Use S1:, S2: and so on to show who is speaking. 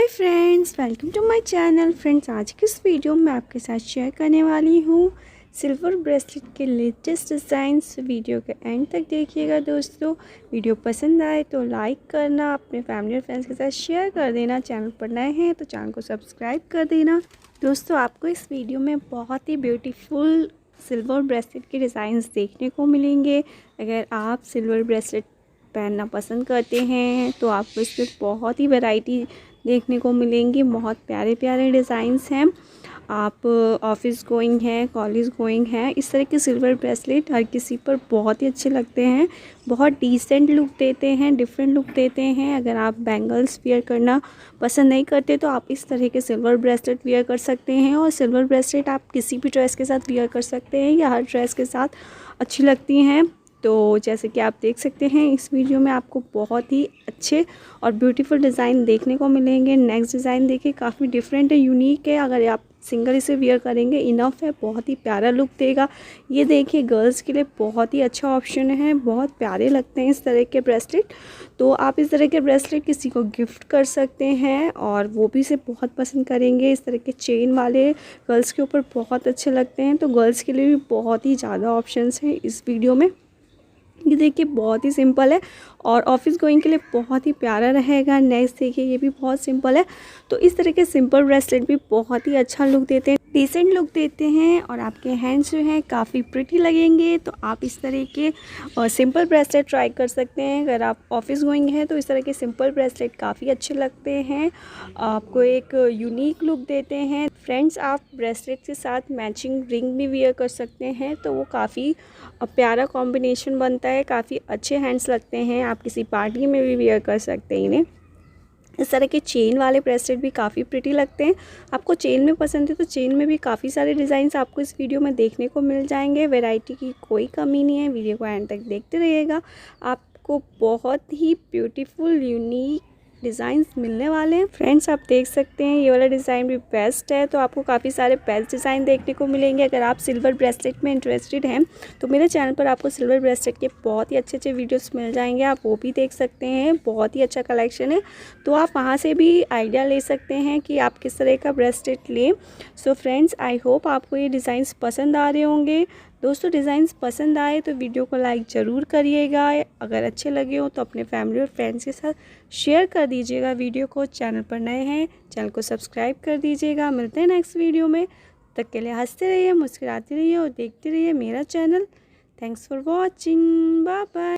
S1: Hi friends, welcome to my channel. Friends, आज की इस वीडियो में आपके साथ शेयर करने वाली हूँ सिल्वर ब्रेसलेट के लेटेस्ट डिज़ाइंस। वीडियो के एंड तक देखिएगा दोस्तों। वीडियो पसंद आए तो लाइक करना, अपने फैमिली और फ्रेंड्स के साथ शेयर कर देना। चैनल पर नए हैं तो चैनल को सब्सक्राइब कर देना। दोस्तों, आपको इस वीडियो में बहुत ही ब्यूटीफुल सिल्वर ब्रेसलेट के डिज़ाइंस देखने को मिलेंगे। अगर आप सिल्वर ब्रेसलेट पहनना पसंद करते हैं तो आपको इसमें बहुत ही वैरायटी देखने को मिलेंगी। बहुत प्यारे प्यारे डिज़ाइंस हैं। आप ऑफिस गोइंग हैं, कॉलेज गोइंग हैं, इस तरह के सिल्वर ब्रेसलेट हर किसी पर बहुत ही अच्छे लगते हैं। बहुत डिसेंट लुक देते हैं, डिफरेंट लुक देते हैं। अगर आप बैंगल्स वेयर करना पसंद नहीं करते तो आप इस तरह के सिल्वर ब्रेसलेट वेयर कर सकते हैं। और सिल्वर ब्रेसलेट आप किसी भी ड्रेस के साथ वेयर कर सकते हैं या हर ड्रेस के साथ अच्छी लगती हैं। तो जैसे कि आप देख सकते हैं, इस वीडियो में आपको बहुत ही अच्छे और ब्यूटीफुल डिज़ाइन देखने को मिलेंगे। नेक्स्ट डिज़ाइन देखिए, काफ़ी डिफरेंट है, यूनिक है। अगर आप सिंगल इसे वेयर करेंगे इनफ है, बहुत ही प्यारा लुक देगा। ये देखिए, गर्ल्स के लिए बहुत ही अच्छा ऑप्शन है। बहुत प्यारे लगते हैं इस तरह के ब्रेसलेट। तो आप इस तरह के ब्रेसलेट किसी को गिफ्ट कर सकते हैं और वो भी इसे बहुत पसंद करेंगे। इस तरह के चेन वाले गर्ल्स के ऊपर बहुत अच्छे लगते हैं। तो गर्ल्स के लिए भी बहुत ही ज़्यादा ऑप्शंस हैं इस वीडियो में। ये देखिए, बहुत ही सिंपल है और ऑफिस गोइंग के लिए बहुत ही प्यारा रहेगा। नेक्स्ट देखिए, ये भी बहुत सिंपल है। तो इस तरह के सिंपल ब्रेसलेट भी बहुत ही अच्छा लुक देते हैं, डिसेंट लुक देते हैं और आपके हैंड्स जो हैं काफ़ी प्रिटी लगेंगे। तो आप इस तरह के सिंपल ब्रेसलेट ट्राई कर सकते हैं। अगर आप ऑफिस गोइंग हैं तो इस तरह के सिंपल ब्रेसलेट काफ़ी अच्छे लगते हैं, आपको एक यूनिक लुक देते हैं। फ्रेंड्स, आप ब्रेसलेट के साथ मैचिंग रिंग भी वेयर कर सकते हैं तो वो काफ़ी प्यारा कॉम्बिनेशन बनता है। काफ़ी अच्छे हैंड्स लगते हैं, आप किसी पार्टी में भी वेयर कर सकते हैं इन्हें। इस तरह के चेन वाले ब्रेसलेट भी काफ़ी प्रिटी लगते हैं। आपको चेन में पसंद है तो चेन में भी काफ़ी सारे डिज़ाइंस आपको इस वीडियो में देखने को मिल जाएंगे। वैरायटी की कोई कमी नहीं है। वीडियो को एंड तक देखते रहिएगा, आपको बहुत ही ब्यूटीफुल यूनिक डिज़ाइंस मिलने वाले हैं। फ्रेंड्स, आप देख सकते हैं ये वाला डिज़ाइन भी बेस्ट है। तो आपको काफ़ी सारे बेस्ट डिज़ाइन देखने को मिलेंगे। अगर आप सिल्वर ब्रेसलेट में इंटरेस्टेड हैं तो मेरे चैनल पर आपको सिल्वर ब्रेसलेट के बहुत ही अच्छे अच्छे वीडियोस मिल जाएंगे, आप वो भी देख सकते हैं। बहुत ही अच्छा कलेक्शन है, तो आप वहाँ से भी आइडिया ले सकते हैं कि आप किस तरह का ब्रेसलेट लें। सो फ्रेंड्स, आई होप आपको ये डिज़ाइंस पसंद आ रहे होंगे। दोस्तों, डिज़ाइंस पसंद आए तो वीडियो को लाइक ज़रूर करिएगा। अगर अच्छे लगे हो तो अपने फैमिली और फ्रेंड्स के साथ शेयर कर दीजिएगा वीडियो को। चैनल पर नए हैं, चैनल को सब्सक्राइब कर दीजिएगा। मिलते हैं नेक्स्ट वीडियो में। तब के लिए हंसते रहिए, मुस्कुराते रहिए और देखते रहिए मेरा channel. Thanks for watching. Bye bye.